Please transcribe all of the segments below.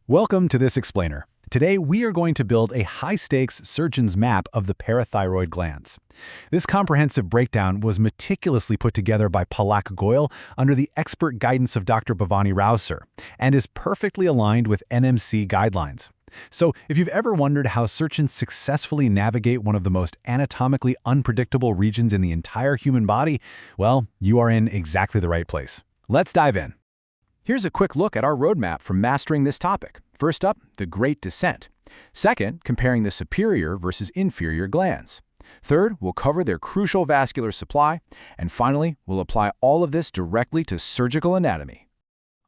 Welcome to this explainer. Today we are going to build a high-stakes surgeon's map of the parathyroid glands. This comprehensive breakdown was meticulously put together by Palak Goyal under the expert guidance of Dr. Bhavani Rao sir, and is perfectly aligned with NMC guidelines. So if you've ever wondered how surgeons successfully navigate one of the most anatomically unpredictable regions in the entire human body, well, you are in exactly the right place. Let's dive in. Here's a quick look at our roadmap for mastering this topic. First up, the Great Descent. Second, comparing the superior versus inferior glands. Third, we'll cover their crucial vascular supply. And finally, we'll apply all of this directly to surgical anatomy.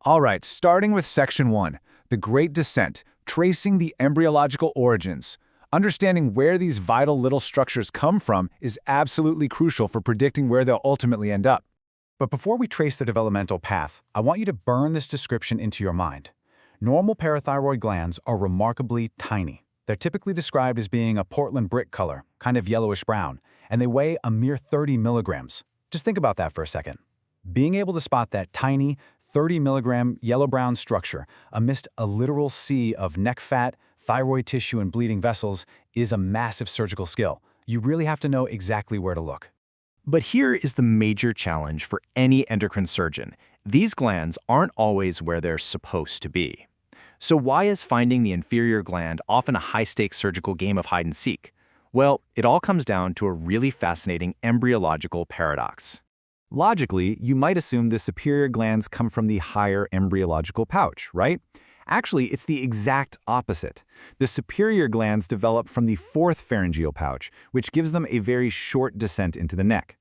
All right, starting with Section 1, the Great Descent, tracing the embryological origins. Understanding where these vital little structures come from is absolutely crucial for predicting where they'll ultimately end up. But before we trace their developmental path, I want you to burn this description into your mind. Normal parathyroid glands are remarkably tiny. They're typically described as being a Portland brick color, kind of yellowish-brown, and they weigh a mere 30 milligrams. Just think about that for a second. Being able to spot that tiny, 30-milligram yellow-brown structure amidst a literal sea of neck fat, thyroid tissue, and bleeding vessels is a massive surgical skill. You really have to know exactly where to look. But here is the major challenge for any endocrine surgeon. These glands aren't always where they're supposed to be. So why is finding the inferior gland often a high-stakes surgical game of hide and seek? Well, it all comes down to a really fascinating embryological paradox. Logically, you might assume the superior glands come from the higher embryological pouch, right? Actually, it's the exact opposite. The superior glands develop from the fourth pharyngeal pouch, which gives them a very short descent into the neck.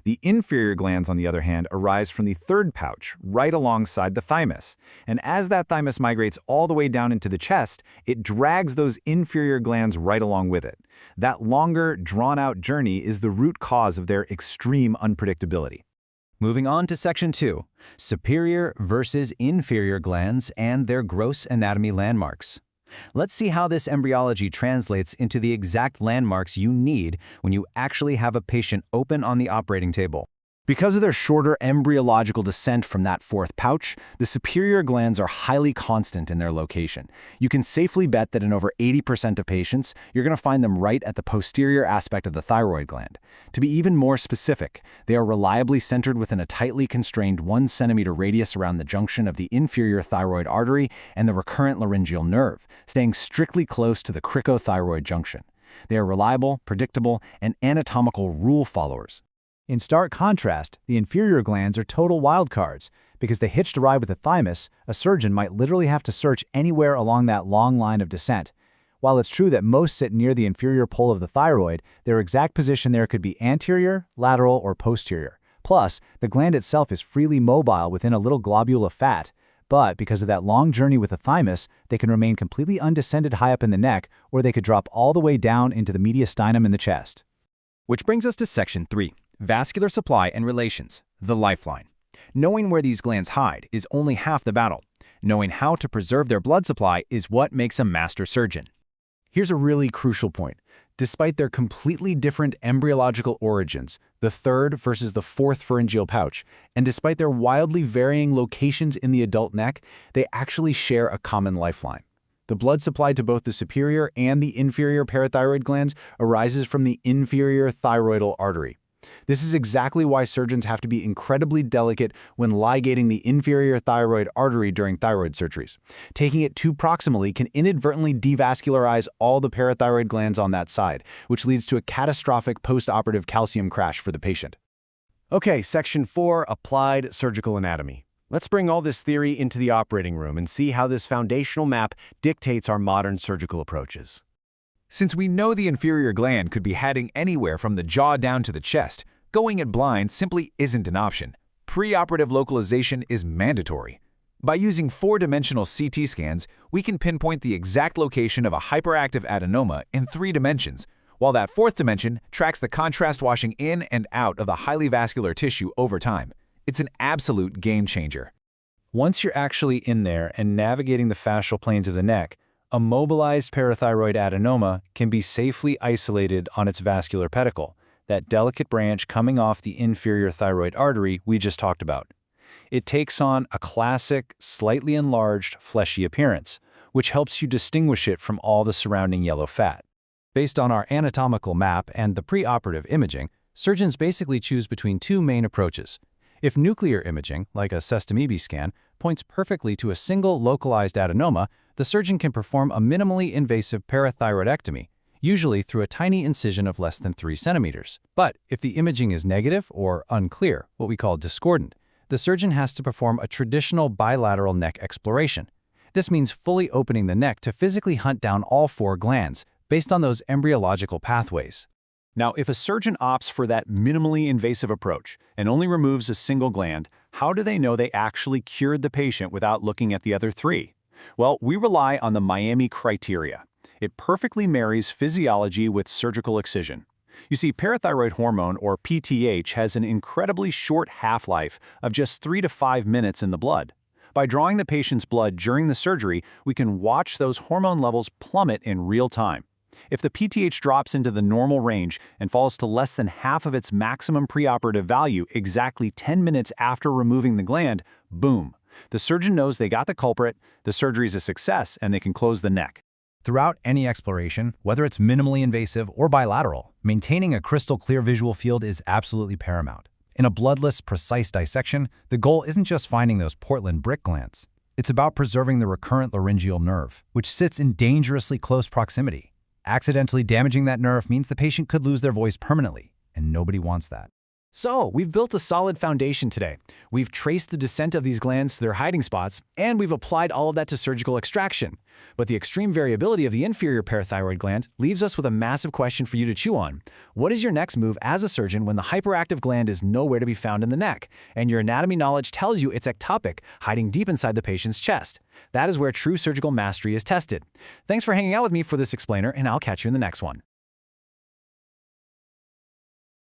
The inferior glands, on the other hand, arise from the third pouch, right alongside the thymus. And as that thymus migrates all the way down into the chest, it drags those inferior glands right along with it. That longer, drawn-out journey is the root cause of their extreme unpredictability. Moving on to Section 2, superior versus inferior glands and their gross anatomy landmarks. Let's see how this embryology translates into the exact landmarks you need when you actually have a patient open on the operating table. Because of their shorter embryological descent from that fourth pouch, the superior glands are highly constant in their location. You can safely bet that in over 80% of patients, you're going to find them right at the posterior aspect of the thyroid gland. To be even more specific, they are reliably centered within a tightly constrained 1 centimeter radius around the junction of the inferior thyroid artery and the recurrent laryngeal nerve, staying strictly close to the cricothyroid junction. They are reliable, predictable, and anatomical rule followers. In stark contrast, the inferior glands are total wildcards. Because they hitched a ride with the thymus, a surgeon might literally have to search anywhere along that long line of descent. While it's true that most sit near the inferior pole of the thyroid, their exact position there could be anterior, lateral, or posterior. Plus, the gland itself is freely mobile within a little globule of fat. But because of that long journey with the thymus, they can remain completely undescended high up in the neck, or they could drop all the way down into the mediastinum in the chest. Which brings us to Section 3. Vascular supply and relations, the lifeline. Knowing where these glands hide is only half the battle. Knowing how to preserve their blood supply is what makes a master surgeon. Here's a really crucial point. Despite their completely different embryological origins, the third versus the fourth pharyngeal pouch, and despite their wildly varying locations in the adult neck, they actually share a common lifeline. The blood supply to both the superior and the inferior parathyroid glands arises from the inferior thyroidal artery. This is exactly why surgeons have to be incredibly delicate when ligating the inferior thyroid artery during thyroid surgeries. Taking it too proximally can inadvertently devascularize all the parathyroid glands on that side, which leads to a catastrophic post-operative calcium crash for the patient. Okay, Section 4, Applied Surgical Anatomy. Let's bring all this theory into the operating room and see how this foundational map dictates our modern surgical approaches. Since we know the inferior gland could be heading anywhere from the jaw down to the chest, going it blind simply isn't an option. Preoperative localization is mandatory. By using 4-dimensional CT scans, we can pinpoint the exact location of a hyperactive adenoma in 3 dimensions, while that 4th dimension tracks the contrast washing in and out of the highly vascular tissue over time. It's an absolute game changer. Once you're actually in there and navigating the fascial planes of the neck, a mobilized parathyroid adenoma can be safely isolated on its vascular pedicle, that delicate branch coming off the inferior thyroid artery we just talked about. It takes on a classic, slightly enlarged, fleshy appearance, which helps you distinguish it from all the surrounding yellow fat. Based on our anatomical map and the preoperative imaging, surgeons basically choose between two main approaches. If nuclear imaging, like a sestamibi scan, points perfectly to a single localized adenoma, the surgeon can perform a minimally invasive parathyroidectomy, usually through a tiny incision of less than 3 centimeters. But if the imaging is negative or unclear, what we call discordant, the surgeon has to perform a traditional bilateral neck exploration. This means fully opening the neck to physically hunt down all 4 glands, based on those embryological pathways. Now, if a surgeon opts for that minimally invasive approach and only removes a single gland, how do they know they actually cured the patient without looking at the other 3? Well, we rely on the Miami criteria. It perfectly marries physiology with surgical excision. You see, parathyroid hormone, or PTH, has an incredibly short half-life of just 3 to 5 minutes in the blood. By drawing the patient's blood during the surgery, we can watch those hormone levels plummet in real time. If the PTH drops into the normal range and falls to less than half of its maximum preoperative value exactly 10 minutes after removing the gland, boom! The surgeon knows they got the culprit, the surgery's a success, and they can close the neck. Throughout any exploration, whether it's minimally invasive or bilateral, maintaining a crystal clear visual field is absolutely paramount. In a bloodless, precise dissection, the goal isn't just finding those Portland brick glands. It's about preserving the recurrent laryngeal nerve, which sits in dangerously close proximity. Accidentally damaging that nerve means the patient could lose their voice permanently, and nobody wants that. So, we've built a solid foundation today. We've traced the descent of these glands to their hiding spots, and we've applied all of that to surgical extraction. But the extreme variability of the inferior parathyroid gland leaves us with a massive question for you to chew on. What is your next move as a surgeon when the hyperactive gland is nowhere to be found in the neck, and your anatomy knowledge tells you it's ectopic, hiding deep inside the patient's chest? That is where true surgical mastery is tested. Thanks for hanging out with me for this explainer, and I'll catch you in the next one.